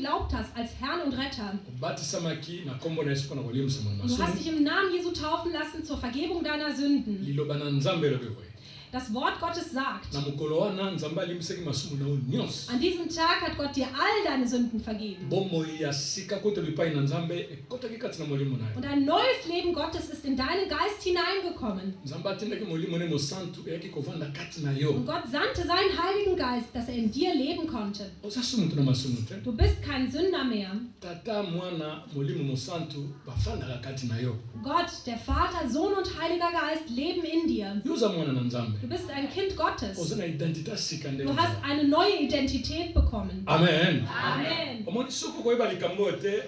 geglaubt hast als Herrn und Retter. obatisamaki na kombo na Yesu mpona kolimisa Und du hast dich im Namen Jesu taufen lassen zur Vergebung deiner Sünden. liloba na Nzambe elobi boye. Das Wort Gottes sagt, Na mokolo wana Nzambe alimbisaki masumu na yo nyonso. an diesem Tag hat Gott dir all deine Sünden vergeben. Bomoi ya sika kotelo epai na Nzambe ekotaki kati na molimo na yo. Und ein neues Leben Gottes ist in deinen Geist hineingekommen. Nzambe atindaki molimo ne mosantu eyaki kovanda kati na yo. Und Gott sandte seinen Heiligen Geist, dass er in dir leben konnte. Ozasu mutu na masumu te. Du bist kein Sünder mehr. Tata mwana molimo mosantu bafandaka kati na yo. Gott, der Vater, Sohn und Heiliger Geist leben in dir. Yoza mwana na Nzambe. Du bist ein Kind Gottes. Oza na identité sika nde. Du hast eine neue Identität bekommen. Amen. Amen. Omoni soko koyeba likambo te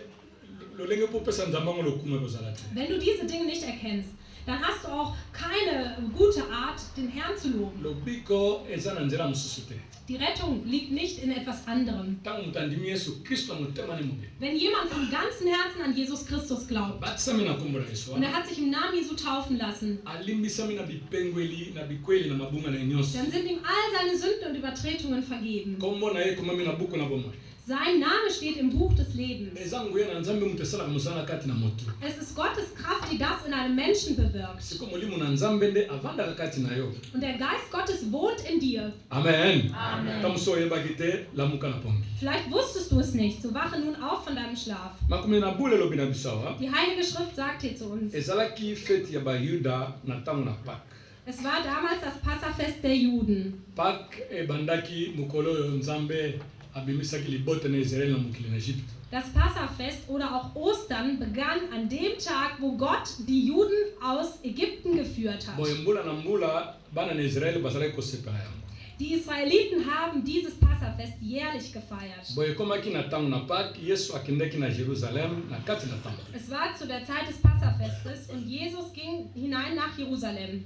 lolenge po pesa Nzambe ngo lokumu kozala te. Wenn du diese Dinge nicht erkennst, dann hast du auch keine gute Art, den Herrn zu loben. Lobiko eza na nzela mosusu te. Die Rettung liegt nicht in etwas anderem. Ntango moto andimi Yesu Kristo na motema ne mobe. Wenn jemand von ganzem Herzen an Jesus Christus glaubt Batisami na kombo na Yesu und er hat sich im Namen Jesu taufen lassen, alimbisami na bipengweli na bikweli na mabunga na nyonso. dann sind ihm all seine Sünden und Übertretungen vergeben. Kombo na ye komami na buku na bomoi. Sein Name steht im Buch des Lebens. Eza nguya na Nzambe moto esalaka mosala kati na motu. Es ist Gottes Kraft, die das in einem Menschen bewirkt. Siko molimo na Nzambe nde avandaka kati na yo. Und der Geist Gottes wohnt in dir. Amen. Amen. Tamuso oyebaki te lamuka na pongi. Vielleicht wusstest du es nicht, so wache nun auf von deinem Schlaf. Makomi na bule lobi na bisawa. Die Heilige Schrift sagt hier zu uns, Ezalaki fete ya bayuda na ntango na Pâques. es war damals das Passafest der Juden. Pâques ebandaki mokolo oyo Nzambe abimisaki libota na Israeli na mokili na Egypte. Das Passafest oder auch Ostern begann an dem Tag, wo Gott die Juden aus Ägypten geführt hat. Boye mbula na mbula bana na Israeli bazalaki kosepela yango. Die Israeliten haben dieses Passafest jährlich gefeiert. Boye ekomaki na ntango na Pâques, Yesu akendaki na Jerusalem na kati na temple. Es war zu der Zeit des Passafestes und Jesus ging hinein nach Jerusalem.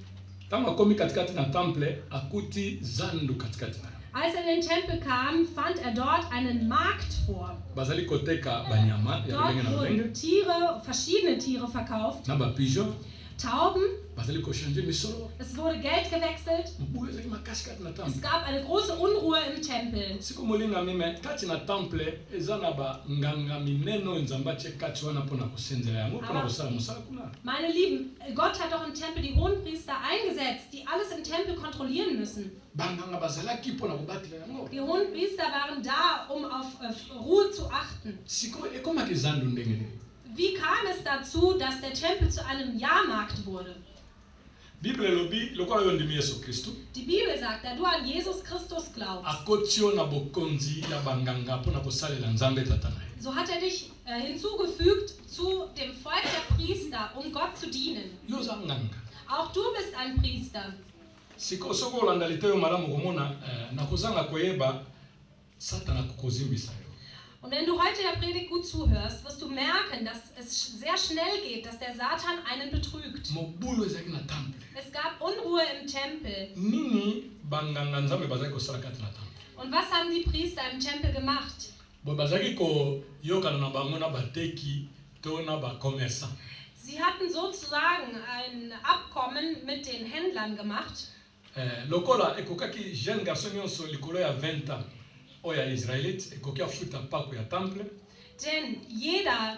Ntango akomi katikati na temple akuti zandu katikati na yo. Als er in den Tempel kam, fand er dort einen Markt vor. Bazali koteka banyama ya Dort lolenge na wurden lolenge Tiere, verschiedene Tiere verkauft. na bapigeon Tauben, bazali kochange misolo. es wurde Geld gewechselt. Mbula ezalaki makasi kati na Es temple. gab eine große Unruhe im Tempel. Siko molingami me kati na temple eza na banganga minene oyo Nzambe atie kati wana mpona kosenzela yango mpona kosala mosala kuna. Meine Lieben, Gott hat doch im Tempel die Hohenpriester eingesetzt, die alles im Tempel kontrollieren müssen. Banganga bazalaki mpona kobatela yango. Die Hohenpriester waren da, um auf Ruhe zu achten. Siko ekomaki zandu ndenge nini. Wie kam es dazu, dass der Tempel zu einem Jahrmarkt wurde? Bible elobi lokola oyo ndimi Yesu Kristo Die Bibel sagt, da du an Jesus Christus glaubst, akoti yo na bokonzi ya banganga mpona kosalela Nzambe tata na ye. so hat er dich hinzugefügt zu dem Volk der Priester, um Gott zu dienen. Yo oza nganga. Auch du bist ein Priester. Siko soko olanda lite oyo malamu komona nakozanga koyeba Satana kokozimbisa yo. Und wenn du heute der Predigt gut zuhörst, wirst du merken, dass es sehr schnell geht, dass der Satan einen betrügt. Mobulu ezalaki na temple. Es gab Unruhe im Tempel. Nini banganga Nzambe bazalaki kosala kati na temple. Und was haben die Priester im Tempel gemacht? Boye bazalaki koyokana na bango na bateki to na bacommerçant. Sie hatten sozusagen ein Abkommen mit den Händlern gemacht. Lokola ekokaki jeune garçon nyonso likolo ya 20 ans oyo ya israélite ekoki afuta mpako ya temple. Denn jeder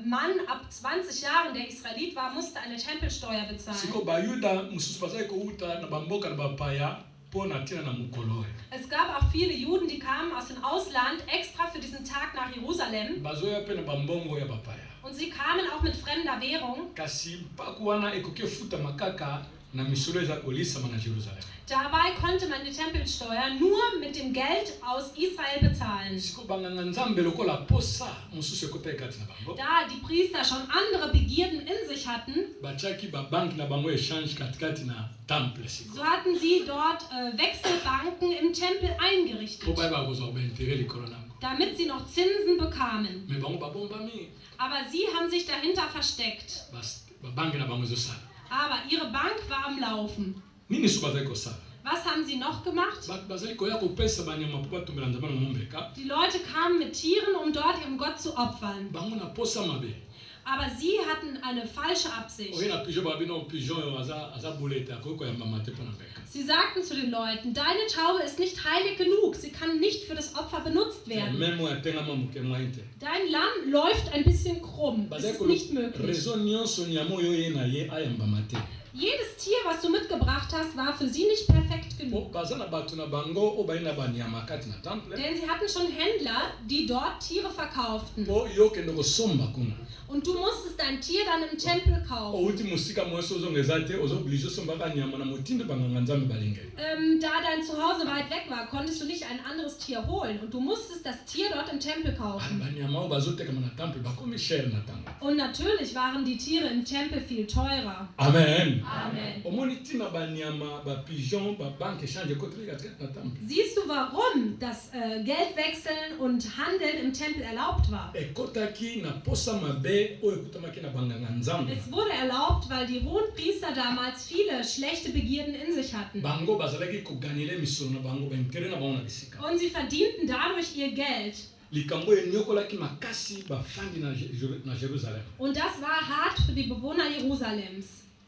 Mann ab 20 Jahren, der Israelit war, musste eine Tempelsteuer bezahlen. Siko bayuda mosusu bazalaki kouta na bamboka na bapaya mpo na ntina na mokolo oyo. Es gab auch viele Juden, die kamen aus dem Ausland extra für diesen Tag nach Jerusalem. Bazoya mpe na bambongo ya bapaya. Und sie kamen auch mit fremder Währung. Kasi mpako wana ekoki efutama kaka na misolo eza kolisama na Jerusalem. Dabei konnte man die Tempelsteuer nur mit dem Geld aus Israel bezahlen. Siko banganga Nzambe lokola posa mosusu ekotaki kati na bango. Da die Priester schon andere Begierden in sich hatten, Batiaki babanki na bango echange katikati na temple siko. so hatten sie dort Wechselbanken im Tempel eingerichtet, Po bayeba kozwa baintere likolo nango. damit sie noch Zinsen bekamen. Me bango babombami. Aber sie haben sich dahinter versteckt. Babanki na bango ezosala. Aber ihre Bank war am Laufen. Nini so bazali kosala? Was haben sie noch gemacht? Bazali koya kopesa banyama mpo batumbela Nzambe na mombeka. Die Leute kamen mit Tieren, um dort ihrem Gott zu opfern. Bango na posa mabe. Aber sie hatten eine falsche Absicht. oyo na pigeon babino pigeon oyo aza buleta akoki koyamba mate mpona mbeka. Sie sagten zu den Leuten, deine Taube ist nicht heilig genug, sie kann nicht für das Opfer benutzt werden. Meme oyo atengama moke mwai te. Dein Lamm läuft ein bisschen krumm, es ist nicht möglich. Raison nyonso nyama oyo ye na ye ayamba mate. Jedes Tier, was du mitgebracht hast, war für sie nicht perfekt genug. Baza na bato na bango oyo bayina banyama kati na temple. Denn sie hatten schon Händler, die dort Tiere verkauften. Po yo okende kosomba kuna. Und du musstest dein Tier dann im Tempel kaufen. Outi mosika mwasi ozonga eza te ozooblige osombaka nyama na motindo banganga nzambe balingeli. Da dein Zuhause weit weg war, konntest du nicht ein anderes Tier holen. Und du musstest das Tier dort im Tempel kaufen. Banyama oyo bazotekama na temple bakomi cher na ntango. Und natürlich waren die Tiere im Tempel viel teurer. Amen. Amen. Omoni ntina banyama bapigeon babanke echange ekoteleki katikati na temple. Siehst du, warum das Geldwechseln und Handeln im Tempel erlaubt war? Ekotaki na posa mabe oyo ekutamaki na banganga nzambe. Es wurde erlaubt, weil die Hohenpriester damals viele schlechte Begierden in sich hatten. Bango bazalaki koganile misolo na bango baintere na bango na bisika. Und sie verdienten dadurch ihr Geld. Likambo enyokolaki makasi bafandi na Jerusalem. Und das war hart für die Bewohner Jerusalems.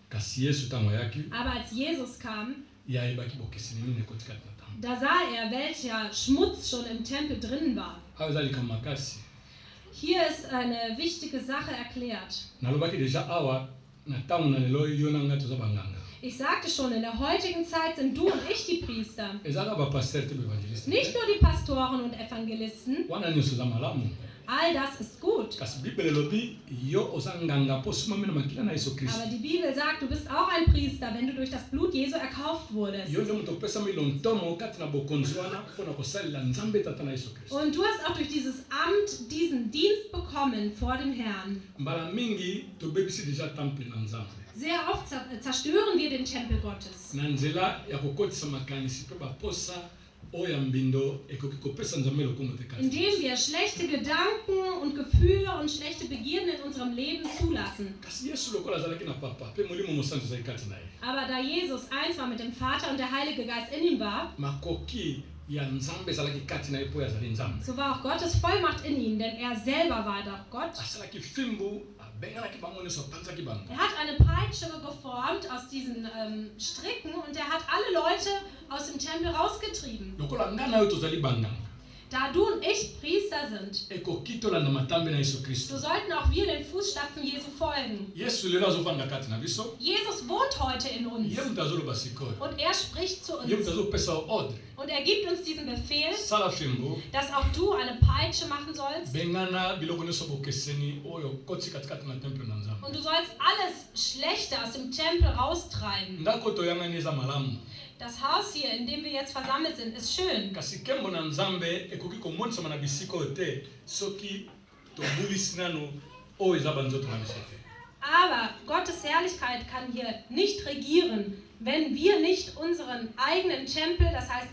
Kasi Yesu ntango ayaki Aber als Jesus kam, ye ayebaki bokeseni nini ekotikati na temple. da sah er, welcher Schmutz schon im Tempel drin war. Awa eza likambo makasi. Hier ist eine wichtige Sache erklärt. Nalobaki deja awa na ntango na lelo yo na ngai toza banganga. Ich sagte schon, in der heutigen Zeit sind du und ich die Priester. Ezaka bapaster te baevangeliste. Nicht nur die Pastoren und Evangelisten. Wana nyonso eza malamu. All das ist gut. Kasi Bible elobi yo oza nganga mpo osomami na makila na Yesu Kristo. Aber die Bibel sagt, du bist auch ein Priester, wenn du durch das Blut Jesu erkauft wurdest. Yo nde moto opesami lontomo kati na bokonzi wana mpona kosalela Nzambe Tata na Yesu Kristo. Und du hast auch durch dieses Amt diesen Dienst bekommen vor dem Herrn. Mbala mingi tobebisi deja temple na Nzambe. Sehr oft zerstören wir den Tempel Gottes. Na nzela ya kokotisa makanisi mpe baposa oyo ya mbindo ekoki kopesa Nzambe lokumu te kati. Indem wir schlechte Gedanken und Gefühle und schlechte Begierden in unserem Leben zulassen. Kasi Yesu lokola azalaki na papa mpe molimo mosantu ezali kati na ye. Aber da Jesus eins war mit dem Vater und der Heilige Geist in ihm war, Makoki ya Nzambe ezalaki kati na ye mpo azali Nzambe. so war auch Gottes Vollmacht in ihm, denn er selber war doch Gott. Asalaki fimbu abenganaki bango nyonso apanzaki bango. Er hat eine Peitsche geformt aus diesen Stricken und er hat alle Leute aus dem Tempel rausgetrieben. Lokola nga na yo tozali banganga. Da du und ich Priester sind, Ekoki tolanda matambe na Yesu so Kristo. sollten auch wir den Fußstapfen Jesu folgen. Yesu lelo azovanda kati na biso. Jesus wohnt heute in uns Ye moto azoloba sikoyo. und er spricht zu Ye moto uns azopesa yo ordre. und er gibt uns diesen Befehl, Sala fimbu. dass auch du eine Peitsche machen sollst Bengana biloko nyonso bokeseni oyo koti katikati na temple na Nzambe. und du sollst alles Schlechte aus dem Tempel raustreiben. Ndako toyangani eza malamu. Das Haus hier, in dem wir jetzt versammelt sind, ist schön. Kasi nkembo na Nzambe ekoki komonisama na bisika oyo te soki tobulisi nano oyo eza banzoto na biso te. Aber Gottes Herrlichkeit kann hier nicht regieren, wenn wir nicht unseren eigenen Tempel, das heißt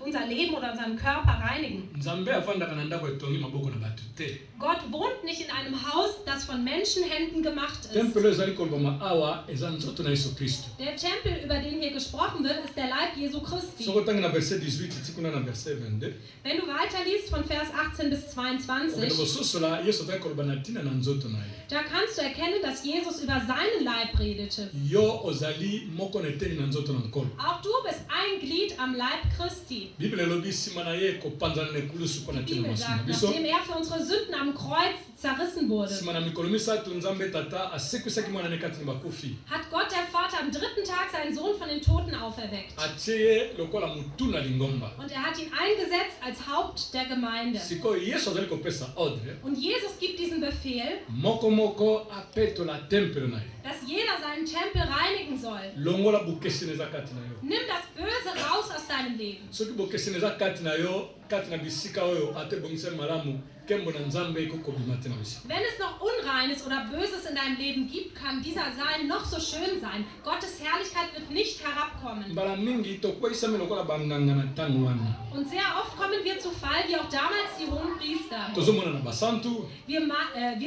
unser Leben oder unseren Körper reinigen. Nzambe avandaka na ndako etongi maboko na bato te. Gott wohnt nicht in einem Haus, das von Menschenhänden gemacht ist. Temple oyo ezali kolobama awa eza nzoto na Yesu Kristo. Der Tempel, über den hier gesprochen wird, ist der Leib Jesu Christi. Soko otangi na verset 18 ti kuna na verset 22. Wenn du weiterliest von Vers 18 bis Okende 22, kososola Yesu azali koloba na ntina na nzoto na ye. da kannst du erkennen, dass Jesus über seinen Leib redete. Yo ozali moko na eteni na nzoto na nkolo. Auch du bist ein Glied am Leib Christi. Bible elobi nsima na ye kopanzana na ekulusu mpo na Die ntina Bibel masumu na sagt, biso. nachdem er für unsere Sünden am Kreuz zerrissen wurde, Nsima na mikolo misato Nzambe Tata asekwisaki mwana ne kati na bakufi. hat Gott der Vater am dritten Tag seinen Sohn von den Toten auferweckt. Atie ye lokola mutu na lingomba. Und er hat ihn eingesetzt als Haupt der Gemeinde. Sikoyo Yesu azali kopesa ordre Und Jesus gibt diesen Befehl, moko apetola temple na ye. dass jeder seinen Tempel reinigen soll. Longola bokeseni eza kati na yo. Nimm das Böse raus aus deinem Leben. Soki bokeseni eza kati na yo kati na bisika oyo ate ebongisami malamu nkembo na Nzambe ekokobima te na bisika. Wenn es noch Unreines oder Böses in deinem Leben gibt, kann dieser Saal noch so schön sein. Gottes Herrlichkeit wird nicht herabkommen. Mbala mingi tokweyisami lokola banganga na ntango wana. Und sehr oft kommen wir zu Fall, wie auch damals die Hohenpriester. Tozomona na basantu Wir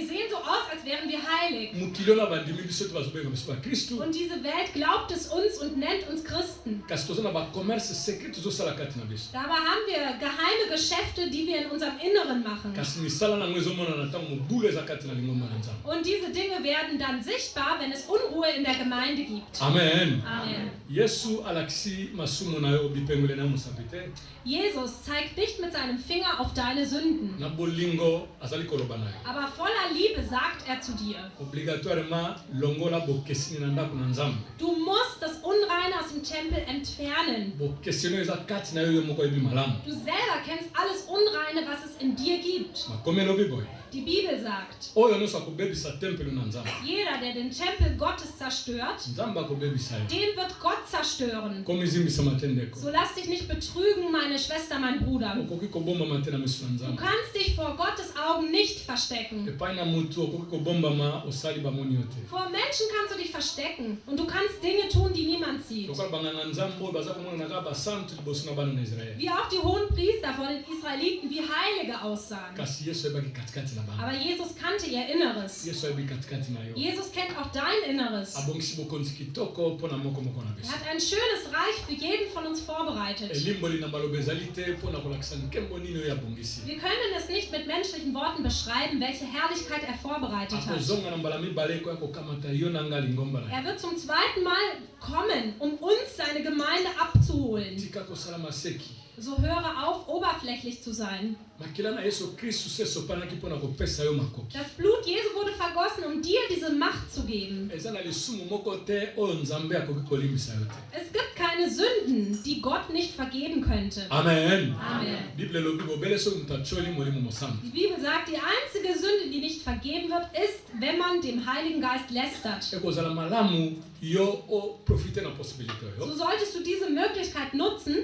sehen so aus, als wären wir heilig. mokili ona bandimi biso te tobenga biso bakristu Und diese Welt glaubt es uns und nennt uns Christen. kasi toza na bacommerce secret tozosala kati na biso Dabei haben wir geheime Geschäfte, die wir in unserem Inneren machen. kasi misala nango ezomonana ntango mobulu eza kati na lingomba na nzambe. Und diese Dinge werden dann sichtbar, wenn es Unruhe in der Gemeinde gibt. Amen. Amen. Yesu alakisi masumu na yo bipengwele na mosapi te Jesus zeigt nicht mit seinem Finger auf deine Sünden, na bolingo azali koloba na yo aber voller Liebe sagt er zu dir. obligatoirement longola bokesini na ndako na nzambe. Du musst das Unreine aus dem Tempel entfernen. Bokesini eza kati na yo yo moko oyebi malamu. Du selber kennst alles Unreine, was es in dir gibt. makomi elobi boye Die Bibel sagt, oyo nyonso akobebisa tempelo na nzambe jeder, der den Tempel Gottes zerstört, nzambe akobebisa yo den wird Gott zerstören. komi ezimbisama te ndeko So lass dich nicht betrügen, meine Schwester, mein Bruder. okoki kobombama te na miso na Du nzambe kannst dich vor Gottes Augen nicht verstecken. epai na mutu okoki kobombama osali bamoni yo te Vor Menschen kannst du dich verstecken und du kannst Dinge tun, die niemand sieht. lokola banganga nzambe oyo baza komonana kaka basantu liboso na bana na israele Wie auch die hohen Priester vor den Israeliten wie Heilige aussahen. kasi yesu ayebaki katikati na bango Aber Jesus kannte ihr Inneres. yesu ayebi katikati na yo Jesus kennt auch dein Inneres. abongisi bokonzi kitoko mpona moko moko na Er biso hat ein schönes Reich für jeden von uns vorbereitet. elimboli na maloba ezali te mpona kolakisa nkembo nini oyo abongisi Wir können es nicht mit menschlichen Worten beschreiben, welche Herrlichkeit er vorbereitet hat. akozonga na mbala mibale ekoya kokamata yo na nga lingomba na yo Er wird zum zweiten Mal kommen, um uns seine Gemeinde abzuholen. tika kosala maseki So höre auf, oberflächlich zu sein. makila na yesu kristu se esopanaki mpona kopesa yo makoki Das Blut Jesu wurde vergossen, um dir diese Macht zu geben. eza na lisumu moko te oyo nzambe akoki kolimbisa yo te Es gibt keine Sünden, die Gott nicht vergeben könnte. amen Amen. bible elobi bobele soki moto atioli molimo mosantu Die Bibel sagt, die einzige Sünde, die nicht vergeben wird, ist, wenn man dem Heiligen Geist lästert. ekozala malamu yo oprofite na posibilité So oyo solltest du diese Möglichkeit nutzen,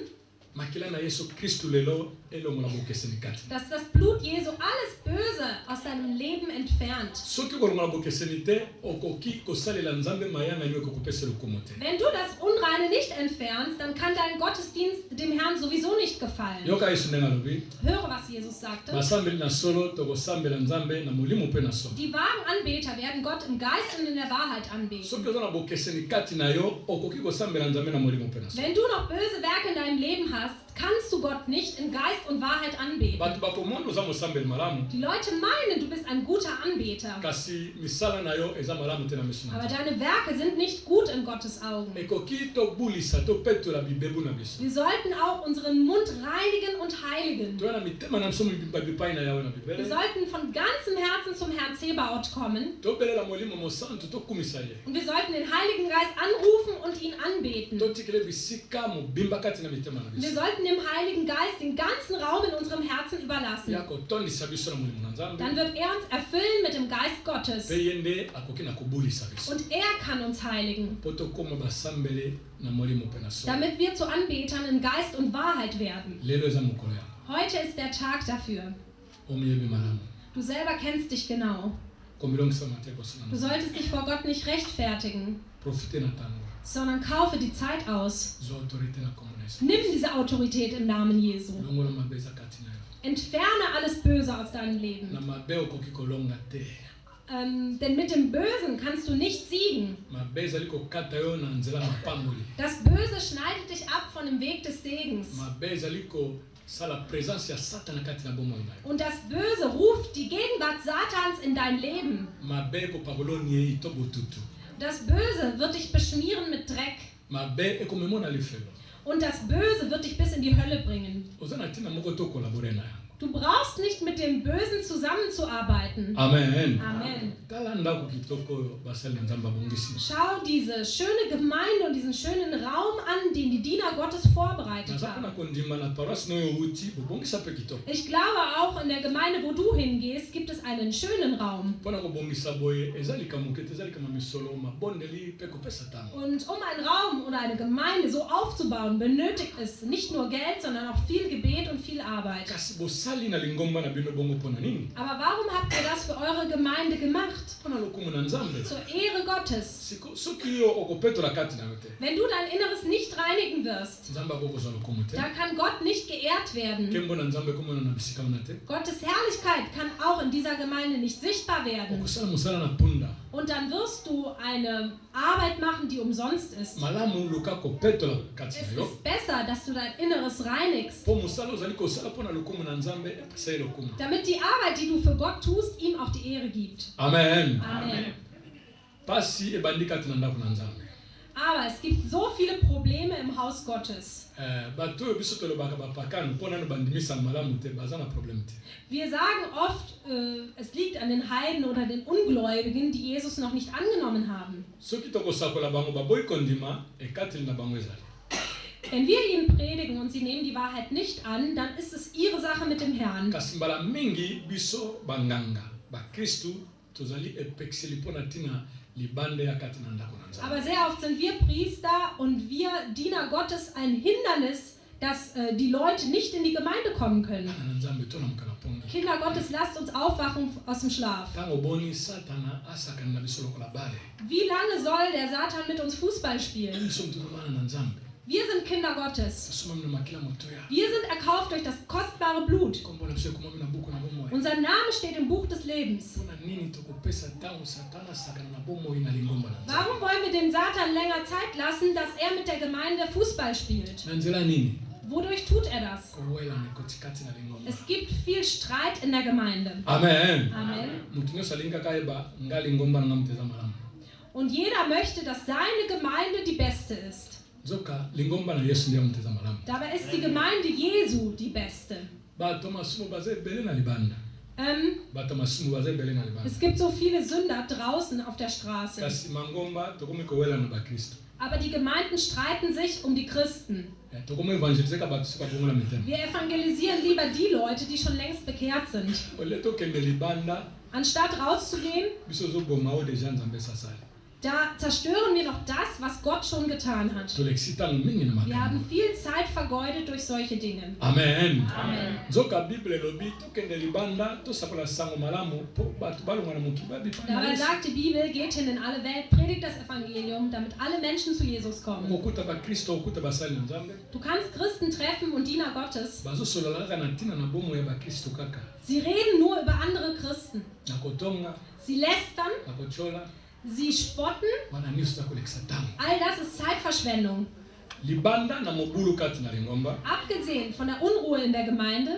makila na yesu kristu lelo elongola bokeseni kati dass das Blut Jesu alles Böse aus deinem Leben entfernt. soki kolongola bokeseni te okoki kosalela nzambe mayanga nini ekokopesa lokumu te Wenn du das Unreine nicht entfernst, dann kann dein Gottesdienst dem Herrn sowieso nicht gefallen. yoka yesu ndenge alobi Höre, was Jesus sagte. basambeli na solo tokosambela nzambe na molimo mpe na solo Die wahren Anbeter werden Gott im Geist und in der Wahrheit anbeten. soki oza na bokeseni kati na yo okoki kosambela nzambe na molimo mpe na solo Wenn du noch böse Werke in deinem Leben hast, kannst du Gott nicht in Geist und Wahrheit anbeten. bato bakomona oza mosambeli malamu Die Leute meinen, du bist ein guter Anbeter. kasi misala na yo eza malamu te na miso na Aber nzambe deine Werke sind nicht gut in Gottes Augen. ekoki tobulisa topetola bibebu na biso Wir sollten auch unseren Mund reinigen und heiligen. toya na mitema na biso mibimba bipai na yawe na Wir bibele sollten von ganzem Herzen zum Herrn Zebaoth kommen. tobelela molimo mosantu tokumisa ye Und wir sollten den Heiligen Geist anrufen und ihn anbeten. totikele bisika mobimba kati na mitema na Wir biso sollten dem Heiligen Geist den ganzen Raum in unserem Herzen überlassen. ya kotondisa biso na molimo na nzambe Dann wird er uns erfüllen mit dem Geist Gottes. mpe ye nde akoki na kobulisa biso Und er kann uns heiligen, mpo tokóma basambele na molimo mpe na solo damit wir zu Anbetern in Geist und Wahrheit werden. lelo eza mokolo yango Heute ist der Tag dafür. omiyebi malamu Du selber kennst dich genau. komilongisama te kosala Du solltest dich vor Gott nicht rechtfertigen, profite na ntango sondern kaufe die Zeit aus. zwa autorité na kombo na yesu Nimm diese Autorität im Namen Jesu. longola mabe eza kati na yo Entferne alles Böse aus deinem na Leben. mabe okoki kolonga te Denn mit dem Bösen kannst du nicht siegen. mabe ezali kokata yo na nzela mapamboli Das Böse schneidet dich ab von dem Weg des Segens. mabe ezali kosala présence ya satana kati na bomoi na yo Und das Böse ruft die Gegenwart Satans in dein Leben. mabe ekopangoloni ye to botutu Das Böse wird dich beschmieren mit Dreck. mabe ekomemona lifelo Und das Böse wird dich bis in die Hölle bringen. oza na ntina moko tokolabore na yango Du brauchst nicht mit dem Bösen zusammenzuarbeiten. amen Amen. tala ndako kitoko oyo basali na nzambe abongisi Schau diese schöne Gemeinde und diesen schönen Raum an, den die Diener Gottes vorbereitet naza mpona haben. kondima na paroisse na oyo outi bobongisa mpe kitoko Ich glaube, auch in der Gemeinde, wo du hingehst, gibt es einen schönen Raum. mpona kobongisa boye eza likambo kete eza likama misolo mabondeli mpe kopesa ntango Und um einen Raum oder eine Gemeinde so aufzubauen, benötigt es nicht nur Geld, sondern auch viel Gebet und viel Arbeit. kasi bosali na lingomba na bino bongo mpona nini Aber warum habt ihr das für eure Gemeinde gemacht? mpona lokumu na nzambe Zur Ehre Gottes. soki yo okopetola kati na yo te Wenn du dein Inneres nicht reinigen wirst, nzambe akokozwa lokumu te da kann Gott nicht geehrt werden. nkembo na nzambe ekomona na bisika wana te Gottes Herrlichkeit kann auch in dieser Gemeinde nicht sichtbar werden. okosala mosala na mpunda Und dann wirst du eine Arbeit machen, die umsonst ist. malamu luka kopetola kati Es na yo ist besser, dass du dein Inneres reinigst, mpo mosala ozali kosala mpo na lokumu na nzambe epesa ye lokumu. damit die Arbeit, die du für Gott tust, ihm auch die Ehre gibt. Amen. Amen. Pasi ebandi kati na ndako na nzambe. Aber es gibt so viele Probleme im Haus Gottes. Bato oyo biso tolobaka bapakano mpo nano bandimisa malamu te baza na problème te. Wir sagen oft, es liegt an den Heiden oder den Ungläubigen, die Jesus noch nicht angenommen haben. Soki tokosakola bango baboyi kondima ekateli na bango ezali. Wenn wir ihnen predigen und sie nehmen die Wahrheit nicht an, dann ist es ihre Sache mit dem Herrn. Kasi mbala mingi biso banganga bakristu tozali epekiseli mpo na ntina libande ya kati na ndako na nzambe. Aber sehr oft sind wir Priester und wir Diener Gottes ein Hindernis, dass die Leute nicht in die Gemeinde kommen können. Bana na nzambe tonamuka na pongi. Kinder Gottes, lasst uns aufwachen aus dem Schlaf. Ntango oboni satana asakani na biso lokola bale. Wie lange soll der Satan mit uns Fußball spielen? Biso mtoto bana na nzambe. Wir sind Kinder Gottes. Tosoma mino makila motoya. Wir sind erkauft durch das kostbare Blut. Kombo na biso ekomami na buku na bomoi. Unser Name steht im Buch des Lebens. Mpona nini tokopesa ntango satana asakana na bomoi na lingomba na nzambe. Warum wollen wir dem Satan länger Zeit lassen, dass er mit der Gemeinde Fußball spielt? Na nzela nini? Wodurch tut er das? Kowelana kotikati na lingomba. Es gibt viel Streit in der Gemeinde. Amen. Amen. Mutu nyonso alingi kaka yeba nga lingomba nanga muteza malamu. Und jeder möchte, dass seine Gemeinde die beste ist. Nzoka lingomba na Yesu ndiye muteza malamu. Dabei ist die Gemeinde Jesu die beste. Bato masumu baza ebele na libanda. Bato masumu baza ebele na libanda. Es gibt so viele Sünder draußen auf der Straße. Kasi mangomba tokomi kowelana bakristo. Aber die Gemeinden streiten sich um die Christen. Tokomi evangelize ka bato soki babongola mitema. Wir evangelisieren lieber die Leute, die schon längst bekehrt sind. Ole tokende libanda Anstatt rauszugehen, biso ozoboma oyo deja nzambe esasali. da zerstören wir noch das, was Gott schon getan hat. Tolekisi ntango mingi na Wir haben makambo. viel Zeit vergeudet durch solche Dinge. Amen. Amen. Nzoka Bible elobi tokende libanda tosakola sango malamu mpo bato balonga na mokili babipa na Dabei Yesu. sagt die Bibel, geht hin in alle Welt, predigt das Evangelium, damit alle Menschen zu Jesus kommen. Okuta bakristo okuta basali na nzambe Du kannst Christen treffen und Diener Gottes. bazosolola kaka na ntina na bomoi ya bakristo kaka Sie reden nur über andere Christen. na kotonga Sie lästern, na kochola sie spotten. wana nyonso za kolekisa ntango. All das ist Zeitverschwendung. Libanda na mobulu kati na lingomba Abgesehen von der Unruhe in der Gemeinde,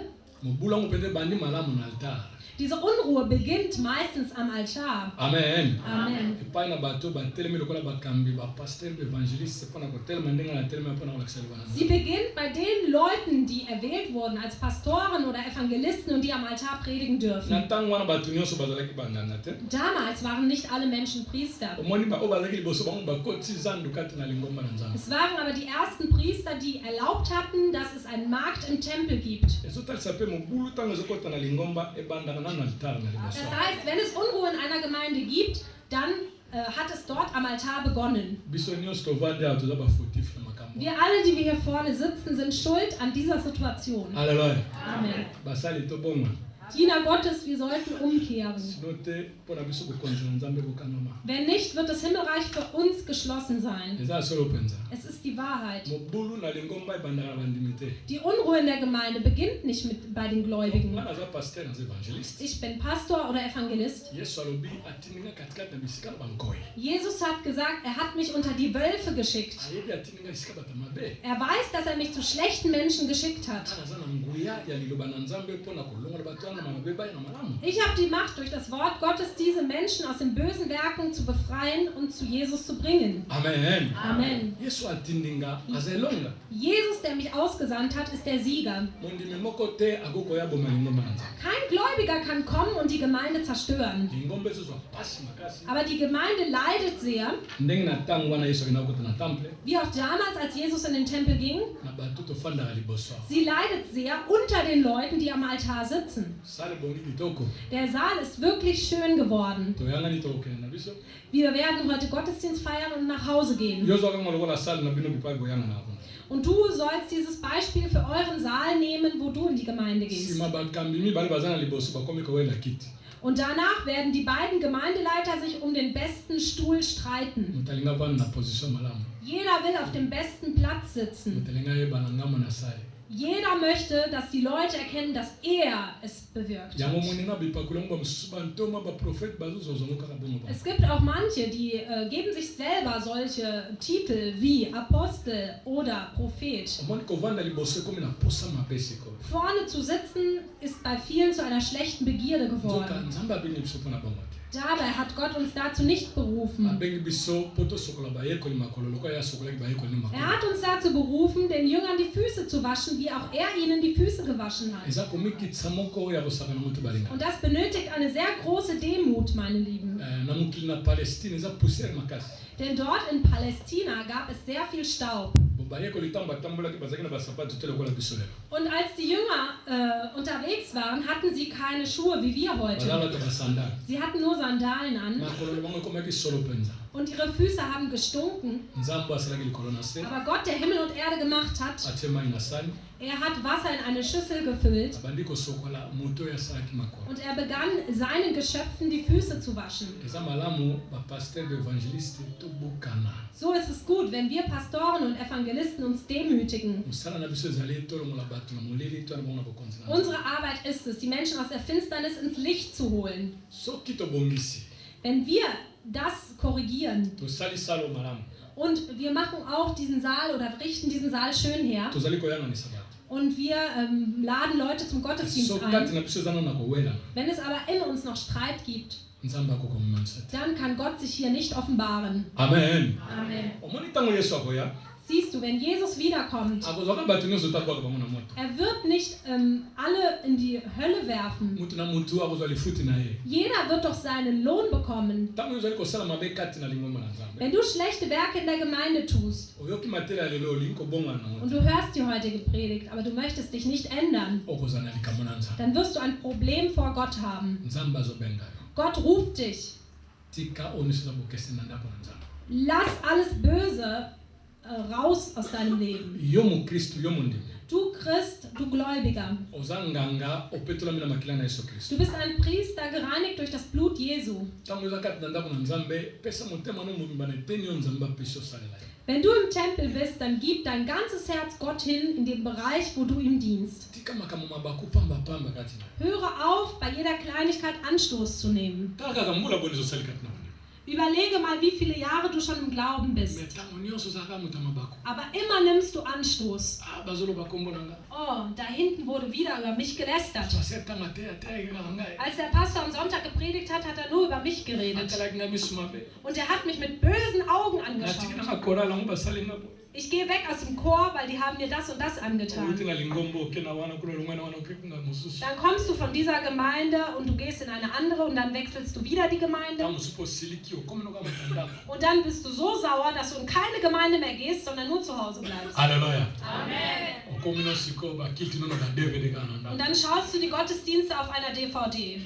mobulu yango mpenza ebandi malamu na altar. diese Unruhe beginnt meistens am Altar. Amen. Amen. Epai na bato batelemi lokola bakambi bapaster baevangeliste mpona kotelema ndenge na telema mpona kolakisa libanda. Sie beginnt bei den Leuten, die erwählt wurden als Pastoren oder Evangelisten und die am Altar predigen Na dürfen. ntango wana bato nyonso bazalaki banganga te. Damals waren nicht alle Menschen Priester. Omoni oyo bazalaki liboso bango bakoti zandu kati na lingomba na nzambe. Es waren aber die ersten Priester, die erlaubt hatten, dass es einen Markt im Tempel gibt. Ezotalisa mpe mobulu ntango ezokota na lingomba ebandaka nano altar na liboso. Das heißt, wenn es Unruhe in einer Gemeinde gibt, dann hat es dort am Altar begonnen. Biso nyonso tovandi awa toza bafautif na makambo. Wir alle, die wir hier vorne sitzen, sind schuld an dieser Situation. Halleluja. Amen. Basali tobonga. Diener Gottes, wir sollten umkehren. Sino te mpona biso kokonza na nzambe kokangama. Wenn nicht, wird das Himmelreich für uns geschlossen sein. Eza solo mpenza. Es ist die Wahrheit. Mobulu na lingomba ebandaka na bandimi te. Die Unruhe in der Gemeinde beginnt nicht bei den Gläubigen. Nga naza paster naza evangeliste. Ich bin Pastor oder Evangelist. Yesu alobi atindinga katikati na bisika na bankoyi. Jesus hat gesagt, er hat mich unter die Wölfe geschickt. Ayebi atindinga esika bato mabe. Er weiß, dass er mich zu schlechten Menschen geschickt hat. Nga naza na nguya ya liloba na nzambe mpona kolongola bato wana mabe baye na malamu. Ich habe die Macht, durch das Wort Gottes diese Menschen aus den bösen Werken zu befreien und zu Jesus zu bringen. Amen. Amen. Yesu atindinga aza elonga. Jesus, der mich ausgesandt hat, ist der Sieger. Mondimi moko te akokoya boma lingomba na nzambe. Kein Gläubiger kann kommen und die Gemeinde zerstören. Lingomba ezozwa pasi makasi. Aber die Gemeinde leidet sehr, Ndenge na ntango wana Yesu akendaka kokota na temple wie auch damals, als Jesus in den Tempel ging. na bato tofandaka liboso awa. Sie leidet sehr unter den Leuten, die am Altar sitzen. sale bongi kitoko Der Saal ist wirklich schön geworden. toyangani tokokende na biso Wir werden heute Gottesdienst feiern und nach Hause gehen. yo ozwaka lokola sale na bino bipai boyangana ako. Und du sollst dieses Beispiel für euren Saal nehmen, wo du in die Gemeinde gehst. Nsima bakambi mibale baza na liboso bakomi kowela kiti. Und danach werden die beiden Gemeindeleiter sich um den besten Stuhl streiten. moto alinga vanda na position malamu. Jeder will auf dem besten Platz sitzen. moto alinga yeba na ngambo na sale. Jeder möchte, dass die Leute erkennen, dass er es bewirkt yango hat. monina bipakula ngo bamususu bantoma baprofete bazozozo kaka bongo ba. Es gibt auch manche, die geben sich selber solche Titel wie Apostel oder Prophet. Omoni kovanda liboso komi na posa mapesi ko. Vorne zu sitzen ist bei vielen zu einer schlechten Begierde Nzoka geworden. nzamba bini biso pona bongo te. Dabei hat Gott uns dazu nicht berufen. Abengi biso poto sokola bayekoli makolo lokola ya sokola bayekoli makolo. Er hat uns dazu berufen, den Jüngern die Füße zu waschen, wie auch er ihnen die Füße gewaschen hat. Eza komikitsa moko ya bosaka na mutu balinga. Und das benötigt eine sehr große Demut, meine Lieben. Na mukili na Palestine eza poussière makasi. Denn dort in Palästina gab es sehr viel Staub. Bayekoli tamba tambolaki bazaki na basapatu te lokola biso lelo. Und als die Jünger unterwegs waren, hatten sie keine Schuhe wie wir heute. Bazala to basanda. Sie hatten nur Sandalen an Makolo bango komaki solo penza. und ihre Füße haben gestunken. Nzambo asalaki likolo na se. Aber Gott, der Himmel und Erde gemacht hat, Atie mai na sani. er hat Wasser in eine Schüssel gefüllt Abandi kosokola moto ya salaki makolo. und er begann seinen Geschöpfen die Füße zu waschen. Eza malamu ba pasteur de évangéliste to bokana. So ist es gut, wenn wir Pastoren und Evangelisten uns demütigen. Musala na biso ezali tolomola bato na moleli to na bongo na bokonzi na. Unsere Arbeit ist es, die Menschen aus der Finsternis ins Licht zu holen. Soki tobongisi Wenn wir das korrigieren tosali salo malamu und wir machen auch diesen Saal oder richten diesen Saal schön her tozali koyanganisa bato. und wir laden Leute zum Gottesdienst So kati ein, na biso eza na kowela wenn es aber in uns noch Streit gibt, nzambe akokomimanisa te. dann kann Gott sich hier nicht offenbaren. Amen. Amen. Omoni ntango yesu akoya Siehst du, wenn Jesus wiederkommt, akozwaka bato nyonso takwaka bango na moto. er wird nicht alle in die Hölle werfen. Mutu na mutu akozwa lifuti na ye. Jeder wird doch seinen Lohn bekommen. Ntango ozali kosala mabe kati na lingomba na nzambe Wenn du schlechte Werke in der Gemeinde tust oyoki matela ya lelo olingi kobongana na und moto du hörst die heutige Predigt, aber du möchtest dich nicht ändern, okozala na likambo na nzambe. dann wirst du ein Problem vor Gott haben. Nzambe azobenga yo. Gott ruft dich. Tika oyo nyonso eza bokese na ndako na nzambe. Lass alles Böse raus aus deinem Leben. Yo mokristu yo mondimi Du Christ, du Gläubiger, oza nganga opetolami na makila na yesu kristu. du bist ein Priester gereinigt durch das Blut Jesu. Ntango eza kati na ndako na nzambe pesa motema no mobimba na eteni oyo nzambe apesi osalela ye. Wenn du im Tempel bist, dann gib dein ganzes Herz Gott hin in dem Bereich, wo du ihm dienst. Tika makambo mabaku pamba kati na yo. Höre auf, bei jeder Kleinigkeit Anstoß zu nehmen. Tala kaka mbula boni ezosali kati na yo. Überlege mal, wie viele Jahre du schon im Glauben bist. Me ntango nyonso ozalaka moto ya mabako. Aber immer nimmst du Anstoß. Bazoloba kombo na nga. Oh, da hinten wurde wieder über mich gelästert. Pase tanga te ekaka ngai. Als der Pastor am Sonntag gepredigt hat, hat er nur über mich geredet. Atalaki nga miso mabe. Und er hat mich mit bösen Augen Natiki na angeschaut. makorala ngo basali nga boye. Ich gehe weg aus dem Chor, weil die haben mir das und das Owuti angetan. na lingombo oke na wana kuna longwe na wana oke nga mosusu. Dann kommst du von dieser Gemeinde und du gehst in eine andere und dann wechselst du wieder die Gemeinde. Ntango mosusu osiliki okomi no kaka matandako. Und dann bist du so sauer, dass du in keine Gemeinde mehr gehst, sondern nur zu Hause bleibst. Halleluja. Amen. Okomi no sikoyo bakilti no na ba DVD kaka na Und ndako. dann schaust du die Gottesdienste auf einer DVD.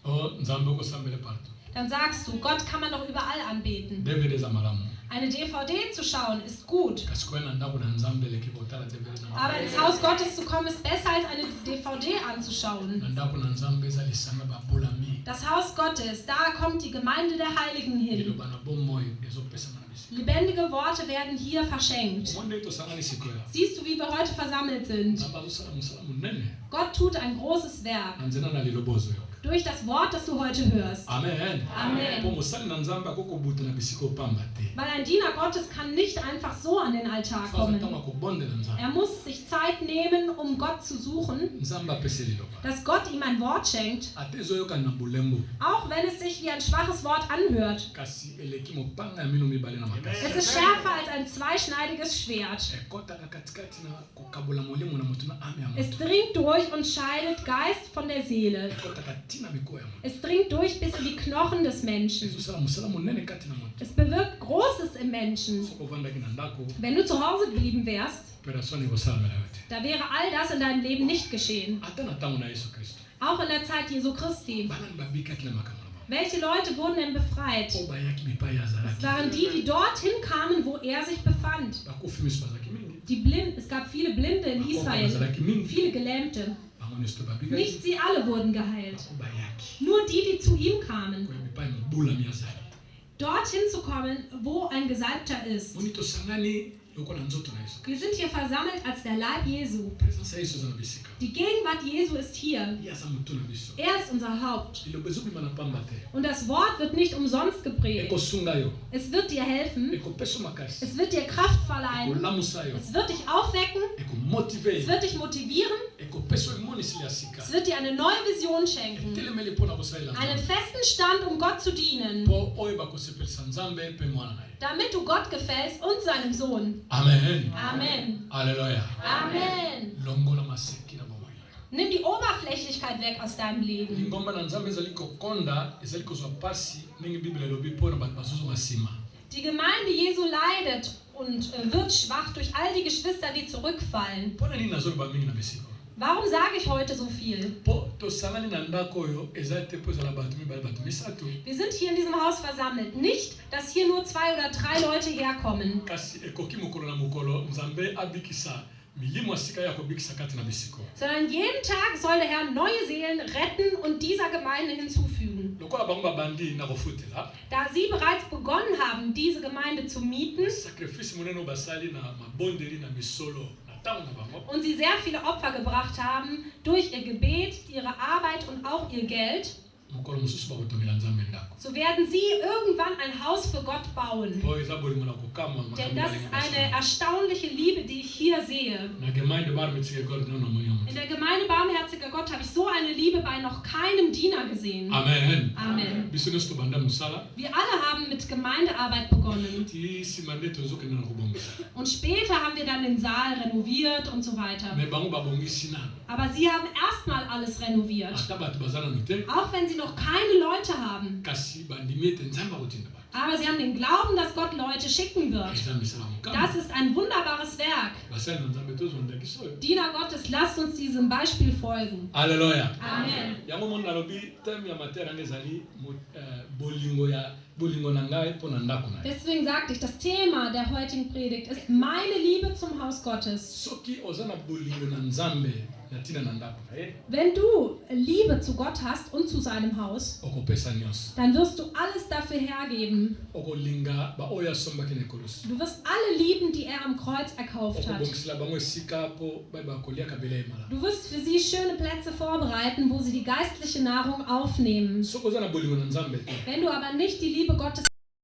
Oh nzambe okosambele partout. Dann sagst du, Gott kann man doch überall anbeten. DVD za malamu. Eine DVD zu schauen ist gut. Kasi koya na ndako na nzambe eleki kotala DVD na Aber ins Haus Gottes zu kommen ist besser als eine DVD anzuschauen. na ndako na nzambe eza lisanga babolami. Das Haus Gottes, da kommt die Gemeinde der Heiligen hin. Liloba na bomoi ezopesama na biso. Lebendige Worte werden hier verschenkt. Omoni tosangani sikoya. Siehst du, wie wir heute versammelt sind? Nzambe azosala mosala monene Gott tut ein großes Werk na nzela na liloba ozoyoka. durch das Wort, das du heute hörst. Amen. Amen. Po mosali na nzambe akokobuta na bisika opamba te. Weil ein Diener Gottes kann nicht einfach so an den Altar Faza kommen. ntango akobondela nzambe. Er muss sich Zeit nehmen, um Gott zu suchen, Nzambe apesi liloba. dass Gott ihm ein Wort schenkt, Ate ezoyoka na bolembo. auch wenn es sich wie ein schwaches Wort anhört. Kasi eleki mopanga ya mino mibale na makasi. Es ist schärfer als ein zweischneidiges Schwert. Ekotaka katikati na kokabola molimo na moto na ame ya Es moto. dringt durch und scheidet Geist von der Seele. Ekotaka tina mikoya ya moto. Es dringt durch bis in die Knochen des Menschen. ezosala mosala monene kati na moto. Es bewirkt Großes im Menschen. Soki ovandaki na ndako Wenn du zu Hause geblieben wärst, operation ekosalamela yo te. da wäre all das in deinem Leben nicht geschehen. Ata na ntango na yesu kristo Auch in der Zeit Jesu Christi. banani babikaki na makambo na bango. Welche Leute wurden denn befreit? Po bayaki bipai ya Es azalaki. waren die, die dorthin kamen, wo er sich befand. bakufi miso bazalaki mingi. Es gab viele Blinde in Bakoko Israel, bazalaki mingi. viele Gelähmte. bango nyonso to babikaki. Nicht sie alle wurden geheilt. Bako bayaki Nur die, die zu ihm kamen. koya bipai mobulami azali. Dorthin zu kommen, wo ein Gesalbter ist. Moni tosangani lokola nzoto na Yesu. Wir sind hier versammelt als der Leib Jesu. Presence ya Yesu eza na bisika. Die Gegenwart Jesu ist hier. Ye aza moto na biso. Er ist unser Haupt. Liloba ezobima na pamba te. Und das Wort wird nicht umsonst gepredigt. Ekosunga yo. Es wird dir helfen. Ekopesa makasi. Es wird dir Kraft verleihen. Ekolamusa yo. Es wird dich aufwecken. Ekomotive Es yo. wird dich motivieren. Ekopesa emonisili ya sika. Es wird dir eine neue Vision schenken. Etelemeli mpona kosalela Einen Nzambe. festen Stand, um Gott zu dienen. Mpo oyo bakosepelisa Nzambe mpe mwana na ye. Damit du Gott gefällst und seinem Sohn. Amen. Amen. Alleluya. Amen. Longola maseki na bomoi. Nimm die Oberflächlichkeit weg aus deinem Leben. Lingomba na Nzambe ezali kokonda, ezali kozwa pasi ndenge Bibele elobi mpona bato bazozo masima. Die Gemeinde Jesu leidet und wird schwach durch all die Geschwister, die zurückfallen. Mpona nini nazoloba mingi na bisika? Warum sage ich heute so viel? Mpo tosangani na ndako oyo eza te mpo ezala bato mibale bato misato. Wir sind hier in diesem Haus versammelt. Nicht, dass hier nur 2 oder 3 Leute herkommen. Kasi ekoki mokolo na mokolo Nzambe abikisa milimo ya sika ya kobikisa kati na bisiko. Sondern jeden Tag soll der Herr neue Seelen retten und dieser Gemeinde hinzufügen. Lokola bango babandi na kofutela. Da sie bereits begonnen haben, diese Gemeinde zu mieten Sacrifice monene oyo basali na mabondeli na misolo na ntango na bango. und sie sehr viele Opfer gebracht haben, durch ihr Gebet, ihre Arbeit und auch ihr Geld, Mokolo mosusu bakotongela Nzambe ndako. so werden sie irgendwann ein Haus für Gott bauen. Mpo eza bolingo na kokamwa Denn das ist eine makambo. erstaunliche Liebe, die ich hier sehe. Na gemeinde barmetsike God no na moyo. In der Gemeinde Barmherziger Gott habe ich so eine Liebe bei noch keinem Diener gesehen. Amen. Amen. Biso nyonso tobanda mosala. Wir alle haben mit Gemeindearbeit begonnen. Ti nsima nde tozokende na kobongisa. Und später haben wir dann den Saal renoviert und so weiter. Me bango babongisi nano. Aber sie haben erstmal alles renoviert. Ata bato baza nano te. Auch wenn sie noch keine Leute haben. Kasi bandimi ete Nzambe akotinda bato. Aber sie haben den Glauben, dass Gott Leute schicken wird. Eza misala mokama. Das ist ein wunderbares Werk. Basali na Nzambe tozonda biso oyo. Diener Gottes, lasst uns diesem Beispiel folgen. Alleluya. Amen. Yango moni nalobi teme ya matera yango ezali bolingo na ngai mpo na ndako na ye. Deswegen sagte ich, das Thema der heutigen Predigt ist meine Liebe zum Haus Gottes. Soki oza na bolingo na Nzambe na ntina na ndako na ye, Wenn du Liebe zu Gott hast und zu seinem Haus, okopesa nyonso. dann wirst du alles dafür hergeben. Okolinga baoyo asombaki na ekolosi. Du wirst alle lieben, die er am Kreuz erkauft hat. Okobongisela bango esika mpo bayeba koliaka bilei malamu. Du wirst für sie schöne Plätze vorbereiten, wo sie die geistliche Nahrung aufnehmen. Soki oza na bolingo na Nzambe te, Wenn du aber nicht die Liebe Gottes